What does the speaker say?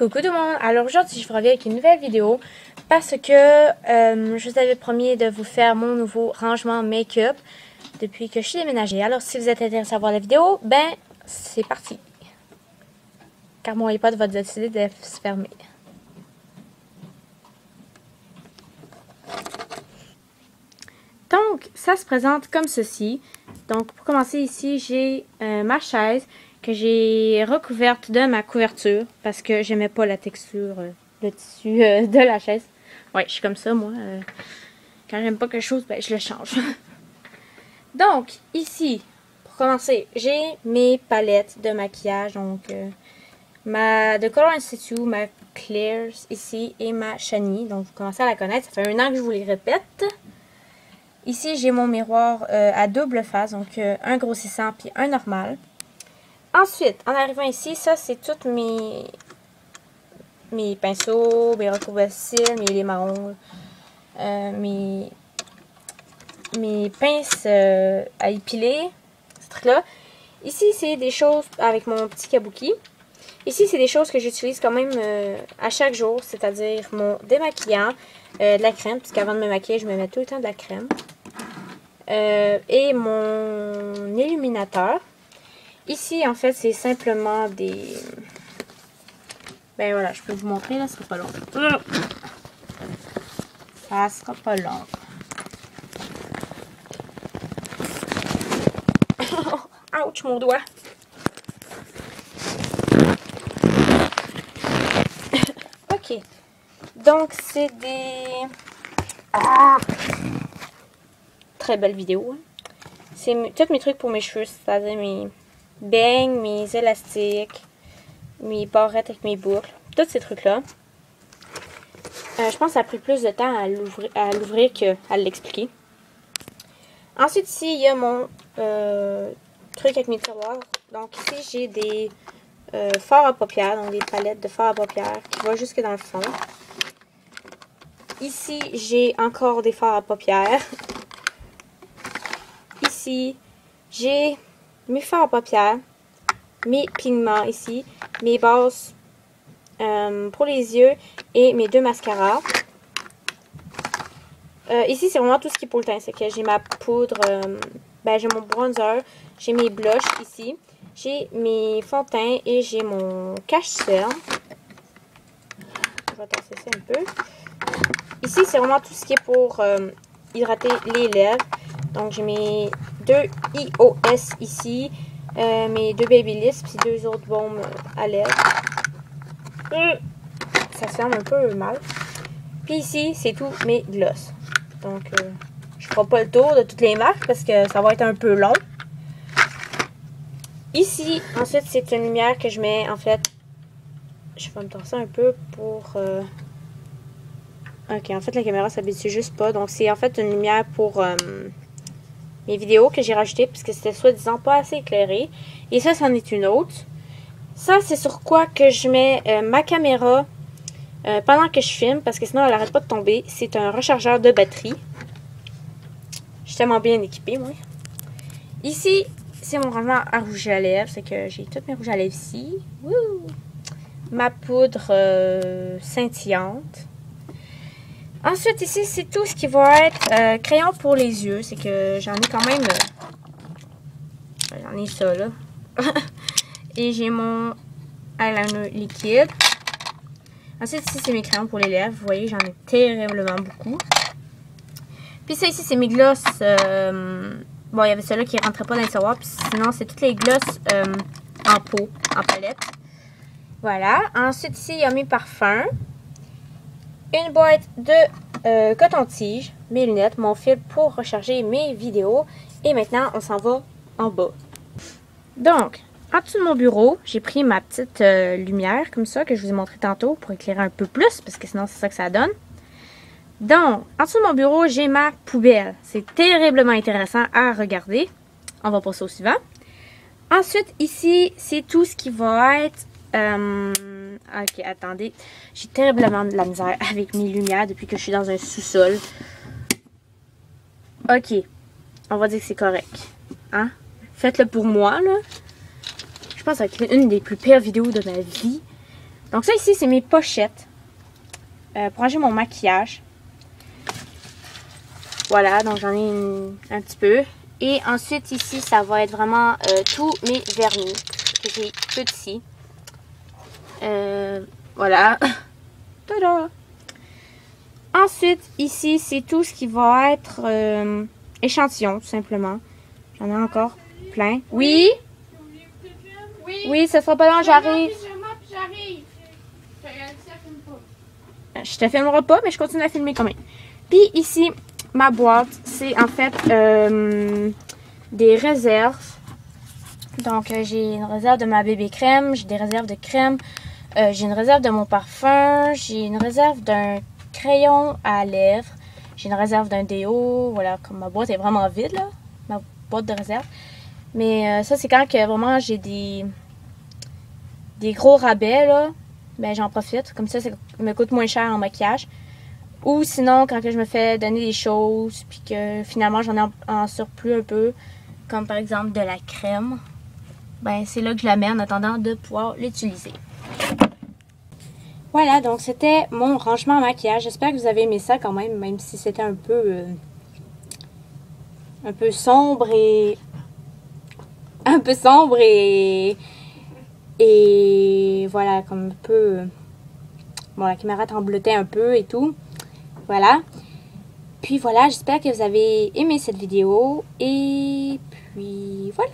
Coucou tout le monde, alors aujourd'hui je vous reviens avec une nouvelle vidéo parce que je vous avais promis de vous faire mon nouveau rangement make-up depuis que je suis déménagée. Alors si vous êtes intéressé à voir la vidéo, ben c'est parti. Car mon iPod va décider de se fermer. Donc ça se présente comme ceci. Donc pour commencer ici j'ai ma chaise que j'ai recouverte de ma couverture parce que j'aimais pas la texture, le tissu de la chaise. Ouais, je suis comme ça moi. Quand j'aime pas quelque chose, ben je le change. Donc ici, pour commencer, j'ai mes palettes de maquillage. Donc ma de Color Institute, ma Claire's ici et ma Shani. Donc vous commencez à la connaître. Ça fait 1 an que je vous les répète. Ici, j'ai mon miroir à double face, donc un grossissant puis un normal. Ensuite, en arrivant ici, ça c'est tous mes pinceaux, mes recouvre-cils, mes laits marrons, mes pinces à épiler, ce truc-là. Ici, c'est des choses avec mon petit kabuki. Ici, c'est des choses que j'utilise quand même à chaque jour, c'est-à-dire mon démaquillant, de la crème, puisqu'avant de me maquiller, je me mets tout le temps de la crème. Et mon illuminateur. Ici, en fait, c'est simplement des... Ben voilà, je peux vous montrer, là, ça sera pas long. Ça sera pas long. Ouch, mon doigt. Ok. Donc, c'est des... Très belle vidéo. Hein? C'est tous mes trucs pour mes cheveux, c'est-à-dire mes beignes, mes élastiques, mes barrettes avec mes boucles, tous ces trucs-là. Je pense que ça a pris plus de temps à l'ouvrir qu'à l'expliquer. Ensuite, ici, il y a mon truc avec mes tiroirs. Donc ici, j'ai des fards à paupières, donc des palettes de fards à paupières qui vont jusque dans le fond. Ici, j'ai encore des fards à paupières. Ici, j'ai mes fards à paupières, mes pigments ici, mes bases pour les yeux et mes 2 mascaras. Ici, c'est vraiment tout ce qui est pour le teint. C'est que j'ai ma poudre, j'ai mon bronzer, j'ai mes blushs ici, j'ai mes fonds de teint et j'ai mon cache-cerne. Je vais tasser ça un peu. Ici, c'est vraiment tout ce qui est pour hydrater les lèvres. Donc, j'ai mes 2 iOS ici, mes 2 Babyliss, puis 2 autres baumes à lèvres. Ça se ferme un peu mal. Puis ici, c'est tous mes gloss. Donc, je ne ferai pas le tour de toutes les marques parce que ça va être un peu long. Ici, ensuite, c'est une lumière que je mets, en fait, je vais me torser un peu pour... Ok, en fait, la caméra s'habitue juste pas. Donc, c'est en fait une lumière pour... mes vidéos que j'ai rajoutées puisque c'était soi-disant pas assez éclairé. Et ça, c'en est une autre. Ça, c'est sur quoi que je mets ma caméra pendant que je filme parce que sinon, elle n'arrête pas de tomber. C'est un rechargeur de batterie. Je suis tellement bien équipée, moi. Ici, c'est mon rangement à rouge à lèvres. C'est que j'ai toutes mes rouges à lèvres ici. Wouh! Ma poudre scintillante. Ensuite, ici, c'est tout ce qui va être crayon pour les yeux. C'est que j'en ai quand même... j'en ai ça, là. Et j'ai mon eyeliner liquide. Ensuite, ici, c'est mes crayons pour les lèvres. Vous voyez, j'en ai terriblement beaucoup. Puis ça, ici, c'est mes gloss. Bon, il y avait ceux-là qui ne rentraient pas dans le tiroir. Puis sinon, c'est toutes les gloss en pot, en palette. Voilà. Ensuite, ici, il y a mes parfums. Une boîte de coton-tige, mes lunettes, mon fil pour recharger mes vidéos. Et maintenant, on s'en va en bas. Donc, en dessous de mon bureau, j'ai pris ma petite lumière comme ça que je vous ai montré tantôt pour éclairer un peu plus parce que sinon, c'est ça que ça donne. Donc, en dessous de mon bureau, j'ai ma poubelle. C'est terriblement intéressant à regarder. On va passer au suivant. Ensuite, ici, c'est tout ce qui va être... ok, attendez. J'ai terriblement de la misère avec mes lumières depuis que je suis dans un sous-sol. Ok. On va dire que c'est correct. Hein? Faites-le pour moi, là. Je pense que ça va être une des plus pires vidéos de ma vie. Donc ça ici, c'est mes pochettes pour ranger mon maquillage. Voilà, donc j'en ai un petit peu. Et ensuite ici, ça va être vraiment tous mes vernis que j'ai petits. Voilà. Tada! Ensuite, ici, c'est tout ce qui va être échantillon, tout simplement. J'en ai encore plein. Oui? Oui, ça sera pas long, j'arrive. Je te filmerai pas, mais je continue à filmer quand même. Puis ici, ma boîte, c'est en fait des réserves. Donc, j'ai une réserve de ma bébé crème, j'ai des réserves de crème, j'ai une réserve de mon parfum, j'ai une réserve d'un crayon à lèvres, j'ai une réserve d'un déo. Voilà, comme ma boîte est vraiment vide, là, ma boîte de réserve. Mais ça, c'est quand que vraiment j'ai des gros rabais, là, ben j'en profite. Comme ça me coûte moins cher en maquillage. Ou sinon, quand que je me fais donner des choses, puis que finalement j'en ai en surplus un peu, comme par exemple de la crème, ben c'est là que je la mets en attendant de pouvoir l'utiliser. Voilà, donc c'était mon rangement en maquillage. J'espère que vous avez aimé ça quand même si c'était un peu sombre et et voilà, comme un peu, bon, la caméra tremblotait un peu et tout. Voilà. Puis voilà, j'espère que vous avez aimé cette vidéo. Et puis voilà.